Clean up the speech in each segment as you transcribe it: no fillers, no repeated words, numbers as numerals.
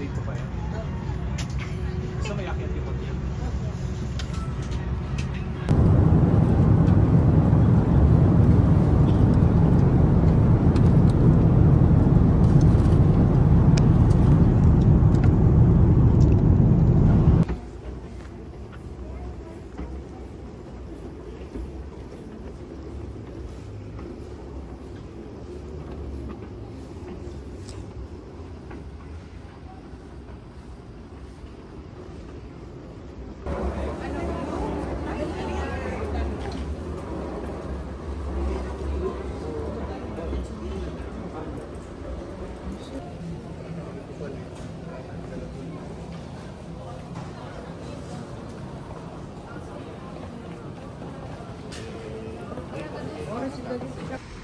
dito pa yan. Gusto mo yakit yung hotel?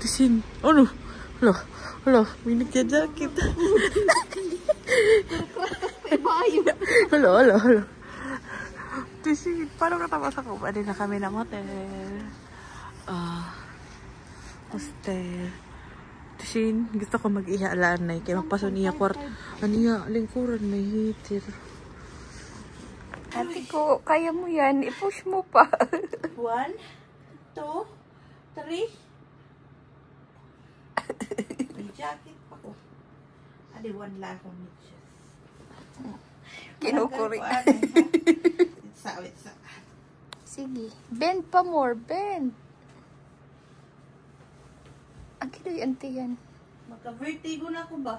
Tisin. Ano? Hala, may nagja-jacket. Hala. Tisin, paano natapos ako? Pwede na kami ng hotel. Hostel. Tisin, gusto ko mag-ihaalaan na. Kaya magpaso niya kwart. Aniya, lingkuran, may heater. Ate ko, kaya mo yan. I-push mo pa. 1, 2, 3. May jacket pa ko. Adi, 1 lang akong niches. Kinukuri. Witsa. Sige. Bend pa more. Bend. Ang kiloy, ante yan. Magka-vertigo na ako ba?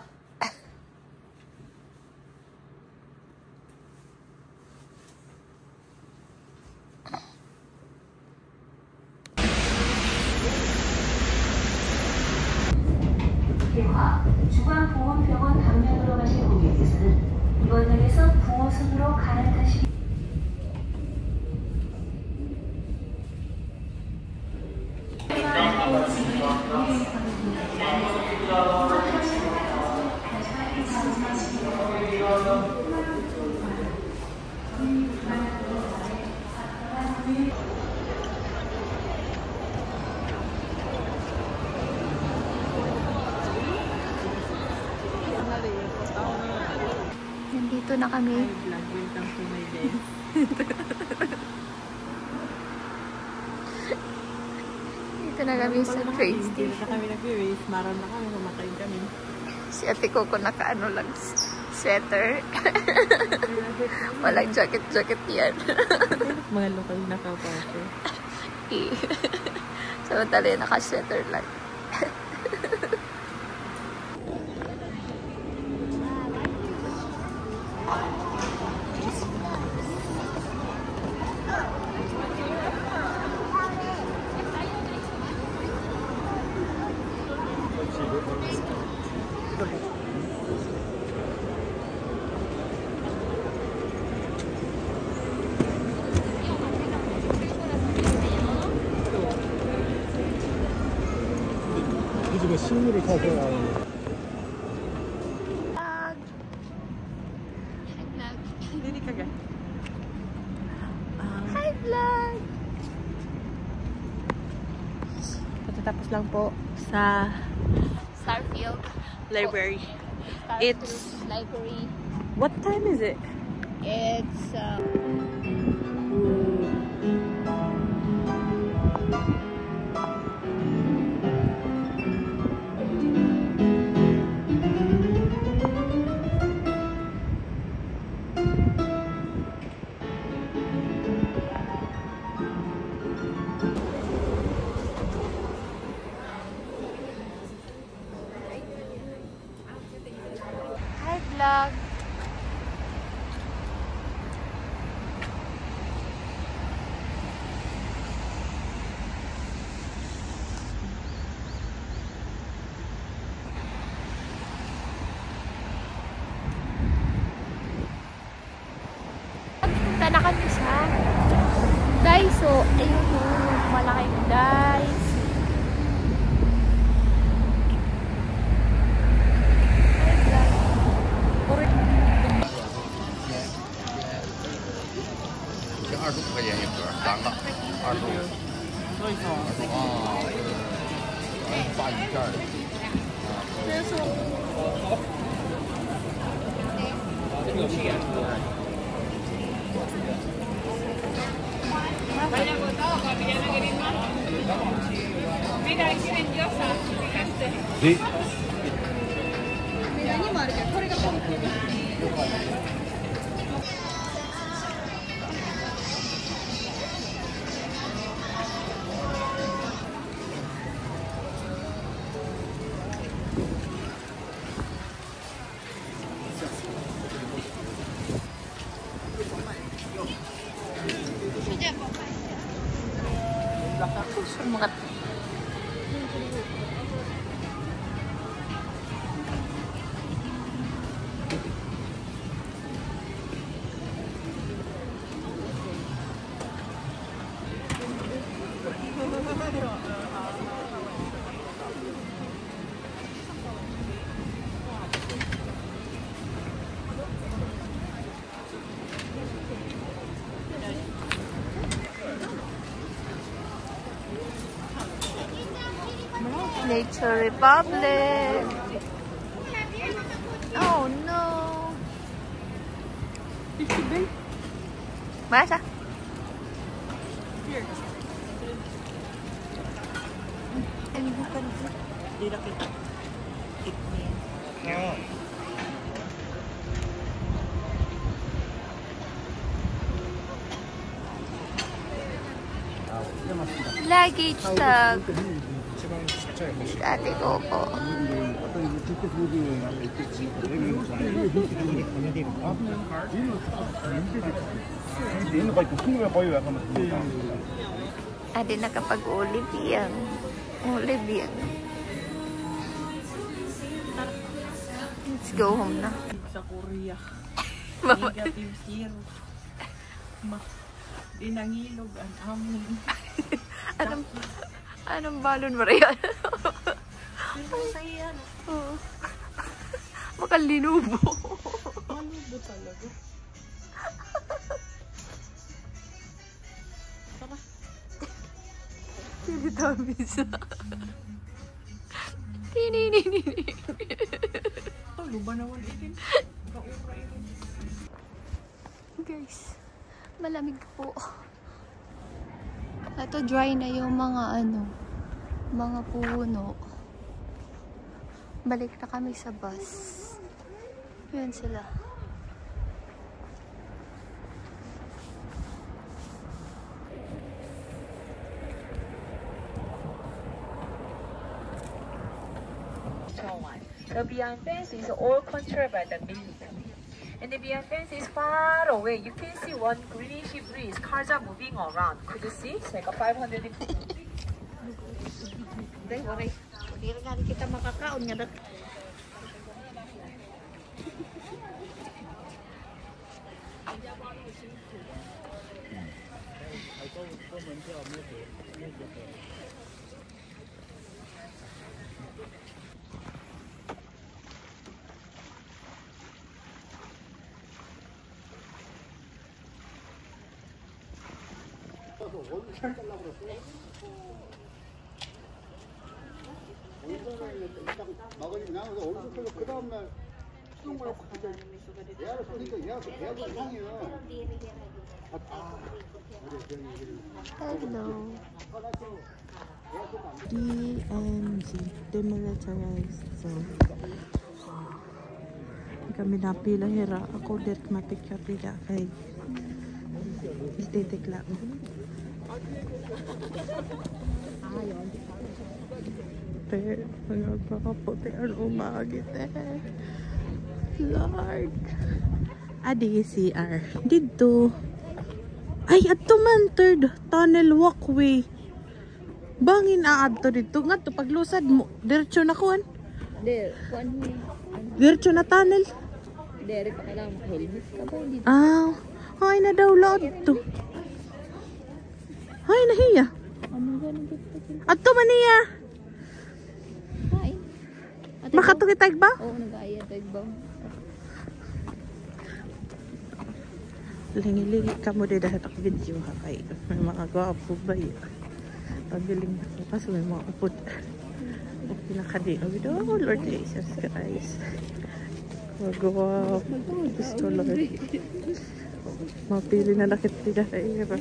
중앙보건병원 방면으로 가신 고객께서는 이번 역에서 부호선으로 갈아타시. Nandito na kami. Welcome to my day. Dito na kami sa train Hindi station. na kami nag-race. Maram na kami. Kumakain kami. Si ate ko nakaano lang sweater. Walang jacket yan. Mga lokal na kapate. Samantala yun, naka-sweater lang. 지금 식물을 사서 Dili ka ga. Hi, vlog! Patatapos lang po sa Starfield library. It's... Library. What time is it? It's Hi, vlog! Punta na kami sa Daiso. Ayun o, malaking Daiso. Hi, vlog. 네. Mga Nature Republic. Oh no. Masa? Ano bukan? Di na kita. Luggage tag. Ate ko po. Ate nakapag-Olivia. Olivia. Let's go home na. Sa Korea. Mama. Negative zero. Di nangilog ang amin. Anong balon mo rin yan? Saya na. Oo. Makalinubo. Malubo talaga. Tinitamis na. Tininini. Luba naman itin. Kaura itin. Guys, malamig po. Ito dry na yung mga mga puno. Balik na kami sa bus. Ayan sila. The beyond fence is all controlled by the military. And the beyond fence is far away. You can see one greenish breeze. Cars are moving around. Could you see? It's like a 500. Hindi rin nga kita makakaon nga dati. 막걸리 나와서 어디서 끓여 그 다음날 수돗 물을 확 그때 예약을 쓰니까 예약을 이상해요. Hello. DMZ, Demilitarized Zone. Kami napila hira. Ako dit mapikya-pila kay estetik lang. Pero nagpakaputi ang umagit eh. Lord. Adi CR. Dito. Ay, ato man third tunnel walkway. Bangin aadto dito nga to paglusad mo. Diretso na kuan. Diretso na tunnel. Dere pa kailangan mag-helmet ka ba? Hindi. Ah, ay na daw laod to. Ay nahiya. Ato man niya. Kain. Makatukitag ba? Oo, nag-aaya tayo ba? Lingi-lingi ka mo din dahil ako video ha kay may mga gwapo ba yun. Pagaling ako kasi may mga upod. Okay na ka din. Oh Lord Jesus Christ. Magwapo. Gusto Lord. Mapili na nakit nila na iba.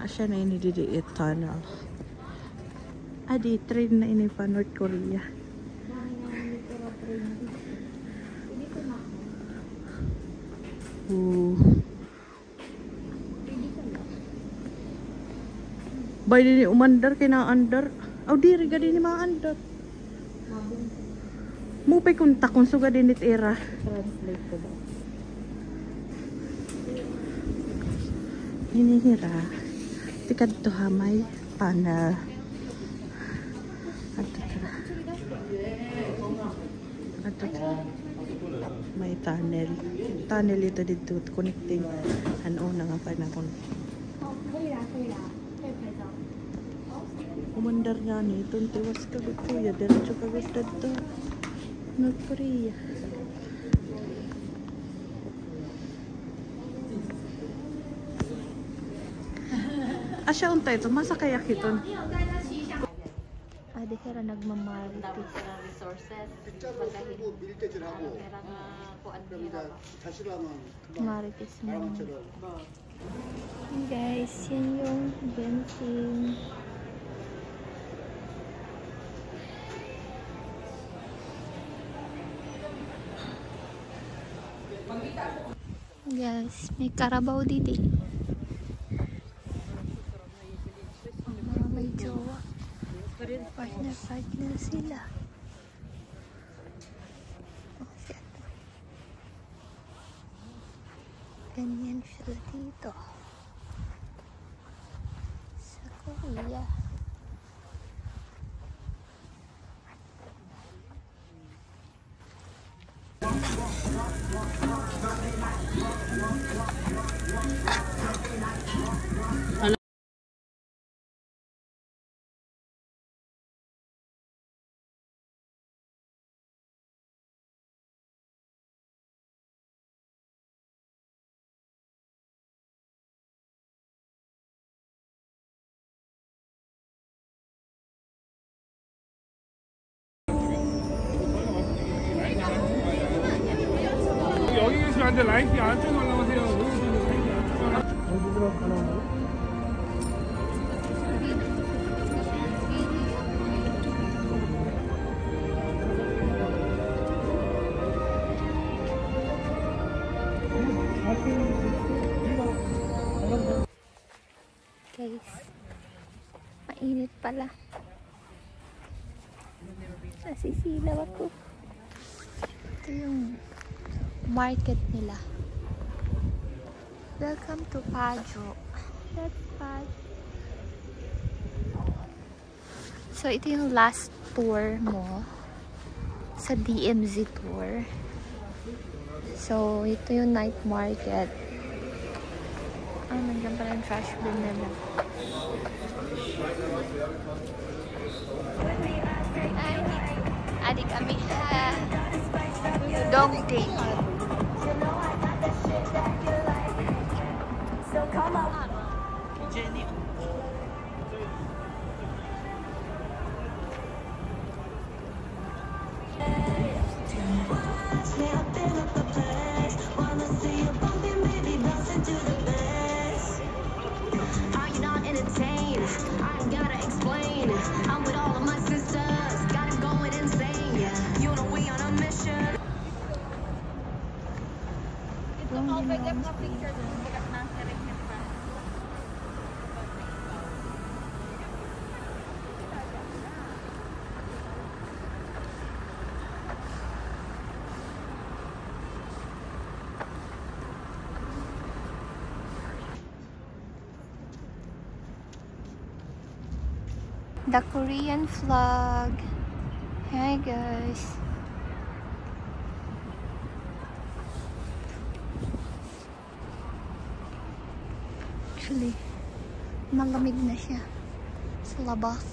Asya na ini didiit tunnel. Adi train na ini pa North Korea. Bay din umandar kina andar. Aw diri gadi ni mga andar. Mo pay kunta kung suga din it era. Translate ko ba? Hinihira. Tikad to hamay panel. Ato may tunnel. Tunnel ito dito connecting ano na nga panahon. Umandar nga ni itong tiwas kagot kuya. Diretso kagot dito. North Korea. Asya untay ito. Masa kaya kiton? Adi kaya nagmamaritis. 빗자루 밀대질하고 그럼 이제 다시 하면 Maritis mo. 바람처럼 Guys, yan yung dancing. Guys, may karabaw dito. Mga may jowa. Partner sila. Ganyan siya dito. Sa Korea. 여기 계시면 안 돼. 라인비 안쪽 올라가세요. 여기 계시면 라인비 안쪽 올라가세요. Guys, mainit pala. Nasisilaw ako. Ito yung market nila. Welcome to Pajo. That's Pajo. So, ito yung last tour mo sa DMZ tour. So, ito yung night market. Ah, nandiyan pala yung trash bin nila. Adik kami sa Dongdae. Jenny. The Korean flag. Hi guys. Actually, malamig na siya sa labas.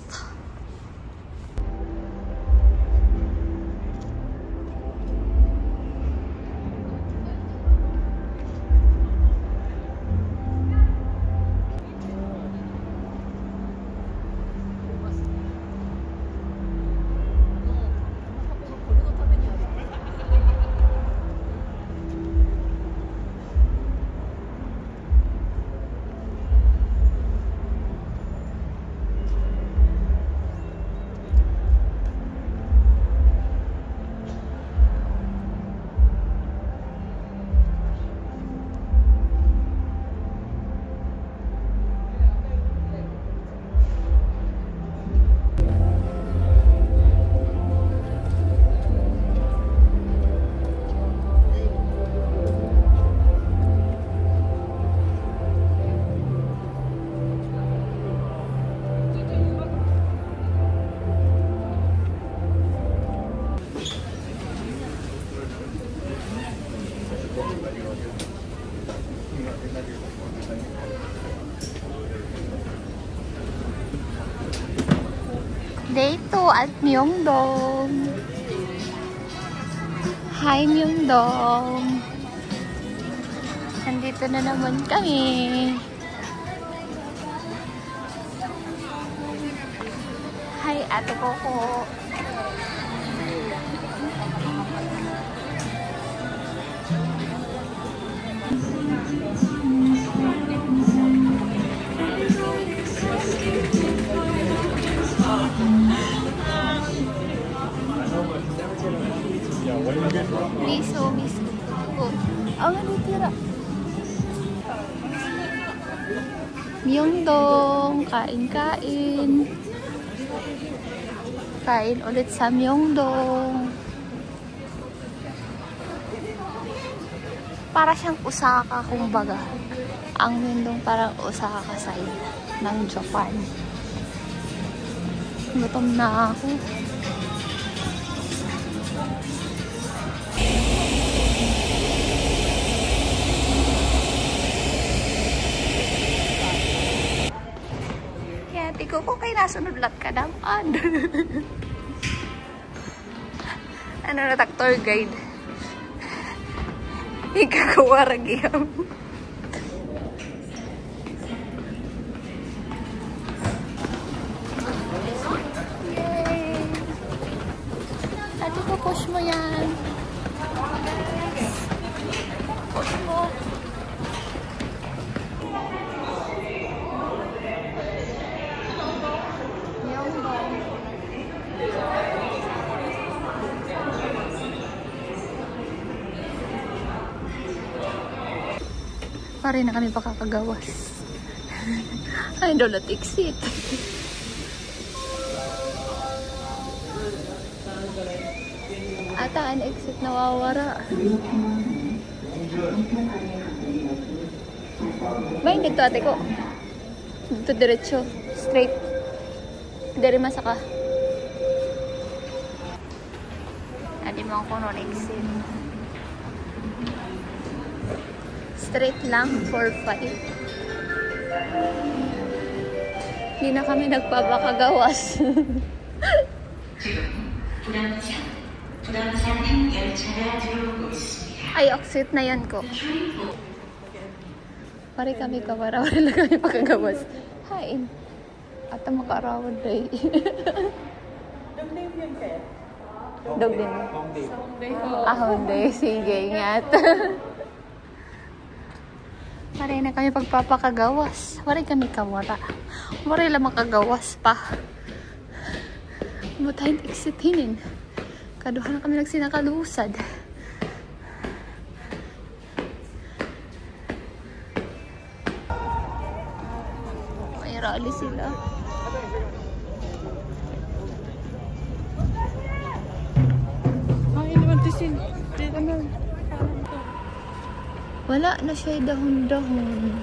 Day 2 at Myeongdong. Hi Myeongdong. Nandito na naman kami. Hi Ate Coco. Miso. Oh, ang natira. Myeongdong, kain. Kain ulit sa Myeongdong. Para siyang Osaka, kumbaga. Ang Myeongdong parang Osaka side ng Japan. Gutom na ako. Kaya tigo ko kay nasunod lang ka naman. Ano na tour guide? Ikakawaragiyam. Ate ko, push mo yan. Push mo. Pare na kami pakakagawas. I don't let exit. Ata an exit nawawara. Bain dito ate ko. Dito diretso. Straight. Dari masaka. Adi mo ako no exit. Straight lang, 4-5. Hindi na kami nagpapakagawas. Ay, exit na yan ko. Pare kami kawara-wara lang kami pakagawas. Hain. At ang makarawad day. Dog din. Ahon day. Sige, ingat. Pare na kami pagpapakagawas. Pare kami kawara. Pare lang makagawas pa. Mutahin exitinin. Kaduha na kami nagsinakalusad. May rally sila. Ay, naman tisin. Dito na. Wala na siya dahon-dahon.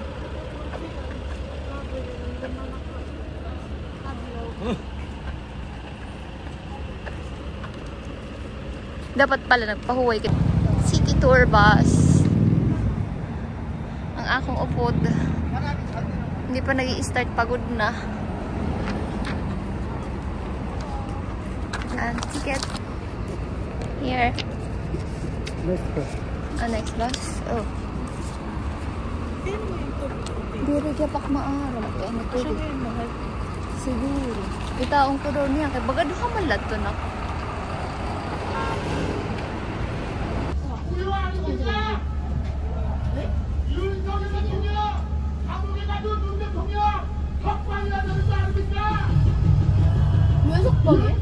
Dapat pala nagpahuway kita. City tour bus. Ang akong upod. Hindi pa nag-i-start, pagod na. And ticket. Here. Next bus. Oh. Diri kaya pak maara. Kaya natulog. Siguro. Itaong ko daw niya. Kaya baga doon ka malat to na. Masuk pa eh?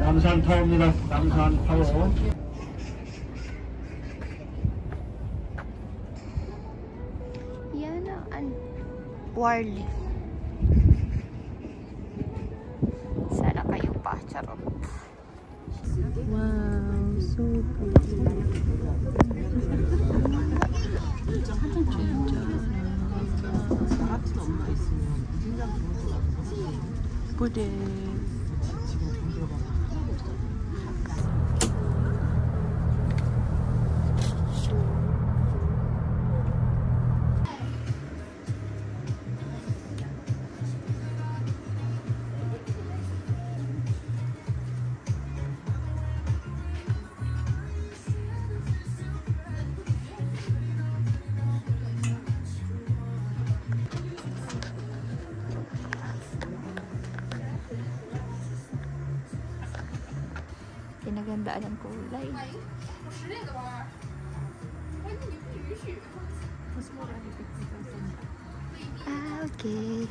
남산타워입니다. 남산타워. Yan ang Warli. Sana kayo pa. Charot. Wow, so pretty. 뿌리. Pinagandaan ng kulay. Ah, okay.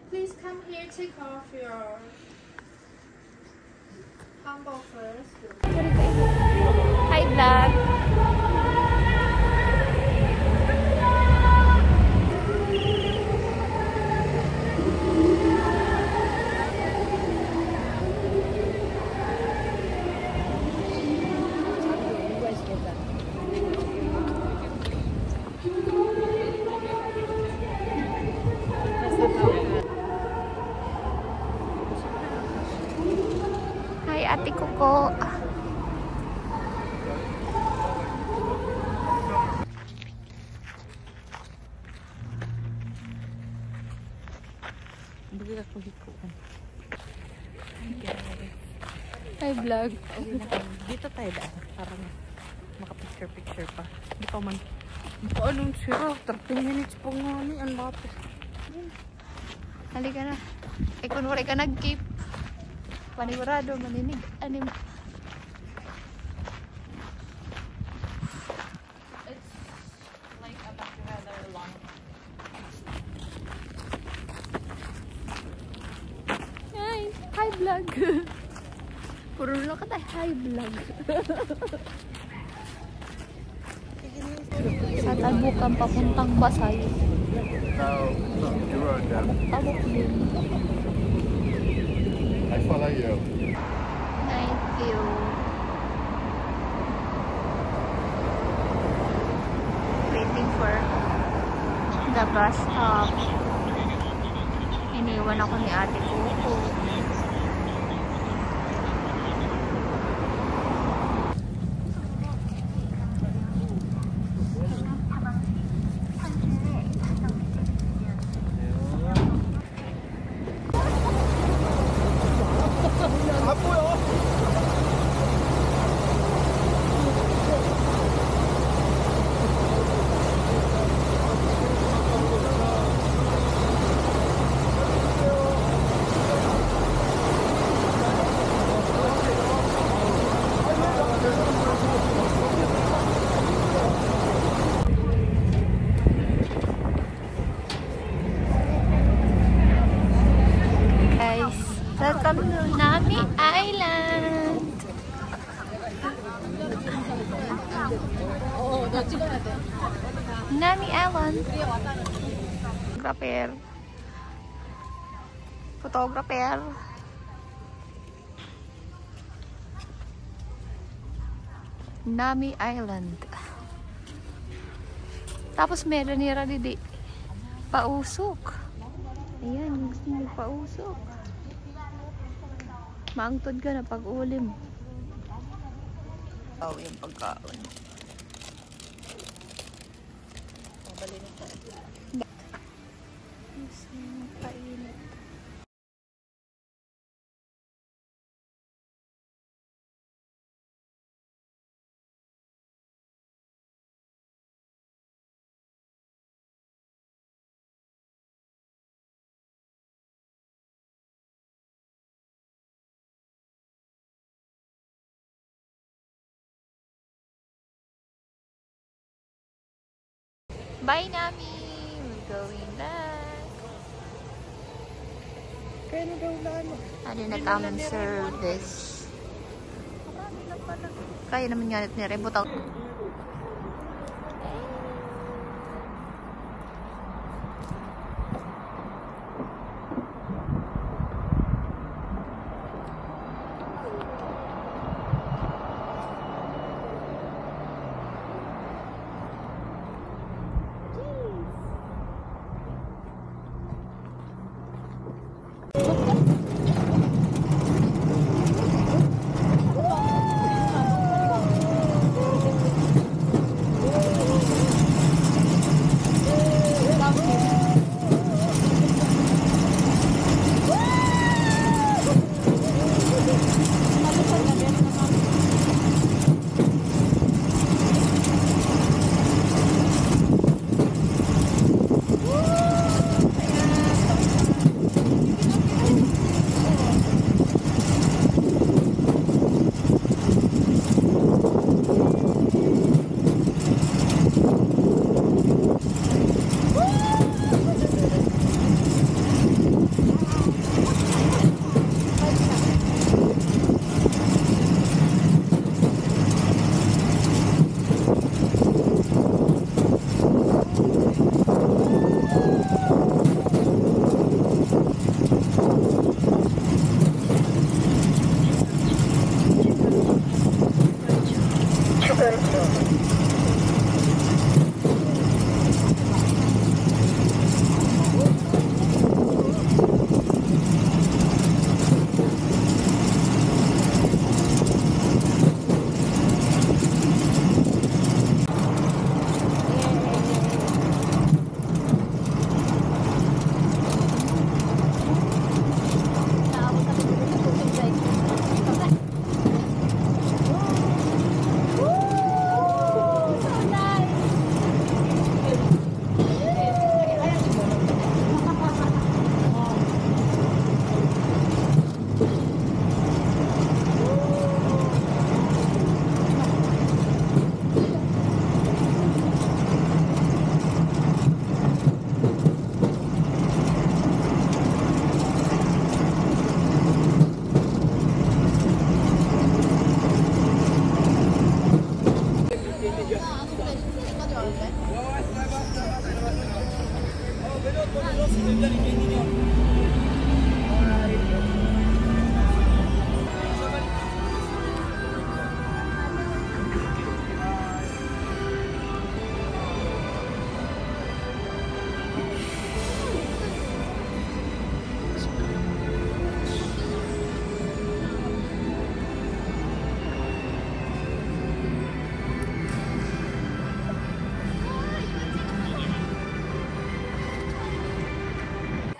Please come here, take off your humble first. Hi, vlog! Hi, Ate Coco. Hindi ako hikuan. Hi, vlog. Dito tayo daan. Para makapicture-picture pa. Hindi pa man. Anong sira? 30 minutes pa nga ni. Ang lapis. Halika na. Eh, kunwari ka nag-keep. Panigurado, maninig. Anim. Hi! Hi, vlog! Puro lang ka tayo. Hi, vlog! Sa Talbukan, papuntang Basay. Tabok din. I follow you. Thank you. Waiting for the bus stop. Iniwan ako ni Ate Coco. Welcome to Nami Island. Nami Island. Photographer. Photographer. Nami Island. Tapos meron nira didi pausok. Ayan, gusto mo pausok. Maangtod ka na pag-ulim. Yung pagkaon. Mabalinin tayo. Bye, Nami! We're going back. Kaya daw lalo. Ano na tamang service? Kaya naman nga natin rebutang.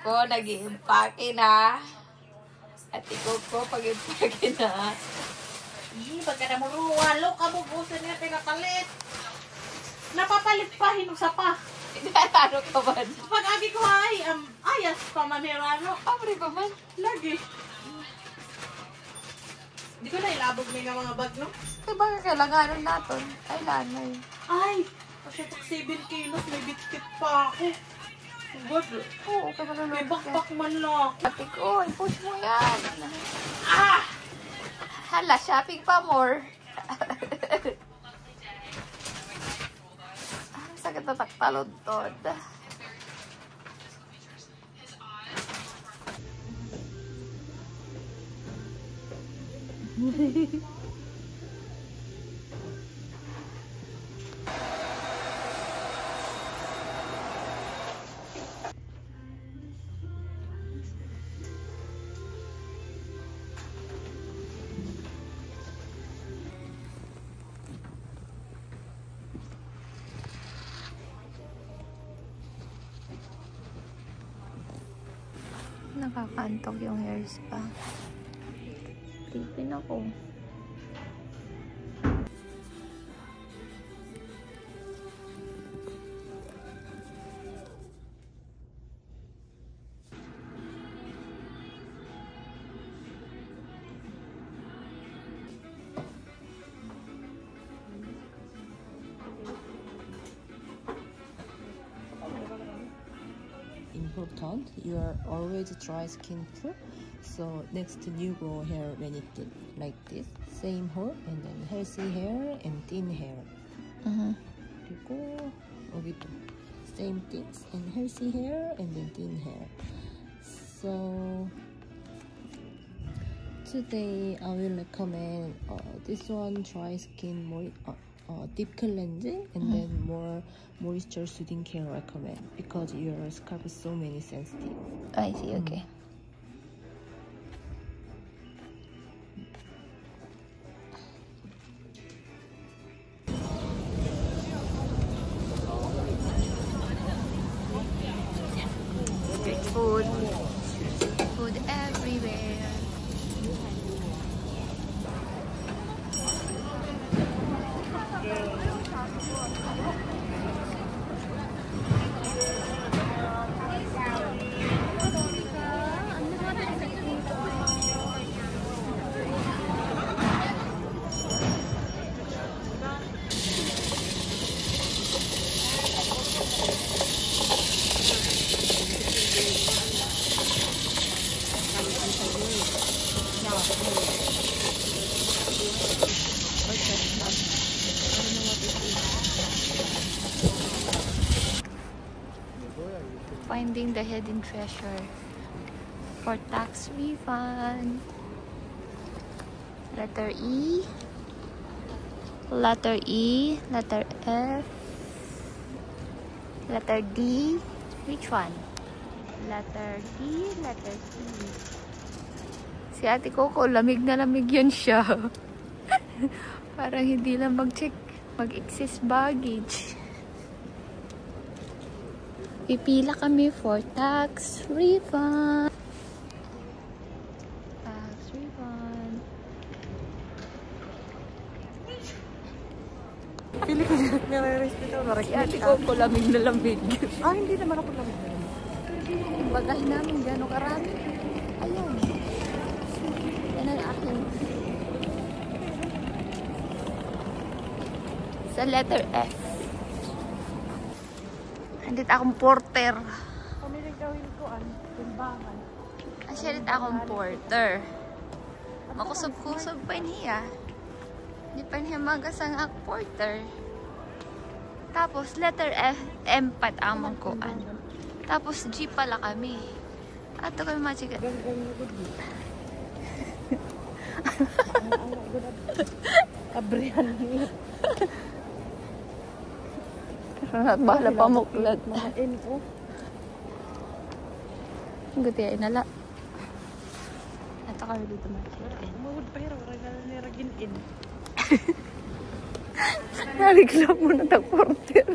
Ko, nag-i-impake na. At ikaw ko, pag-impake na. Pagka na mo walo ka mo busan niya pinakalit. Napapalit pa hinusa pa. Ano ka man? Pag agi ko ay ayas pa manirano. Pabri pa man. Lagi. Di ko na ilabog may nga mga bag, no? Diba kailanganan natin? Ay, lanay. Ay, kasi 7 kilos, may bitkit pa ako. Good. Oo, kaya malulog May ka. bakbak man lang. Ate ko, i-push mo yan. Ah! Hala, shopping pa more. Sakit na taktalod-tod. Nakakaantok yung hair spa. Tipin ako. important. You are always dry skin too. So next new grow hair when it did like this, same hole and then healthy hair and thin hair. 그리고 여기도 same things and healthy hair and then thin hair. So today I will recommend this one, dry skin deep cleansing and then more moisture soothing care recommend because your scalp is so many sensitive. I see, okay. Food everywhere. Finding the hidden treasure for tax refund. Letter E, letter E, letter F, letter D. Which one? Letter D, letter C. Si ate Coco, lamig na lamig yun siya. Parang hindi lang mag-check, mag-excess baggage. Pipila kami for tax refund. Tax refund. Pili ko dito nare-respeto. Si ate Coco, lamig na lamig. Hindi naman ako lamig na lamig. Yung bagahe namin, gano'ng karami. Ayun. Yan ang aking. Sa letter F. Andito akong porter. Pamilig gawin ko timbangan. Asyalit akong porter. Makusog-kusog pa niya. Di pa niya magasang ak porter. Tapos letter F, M4 ang mangkuan. Tapos G pala kami. Ato kami machiga. Kabrihan niya. At bahala pa muklat. Mga info. Guti ay nala. Ato kami dito machiga. Mawad pa hiraw. Niragin in. Narigla mo na ta porter.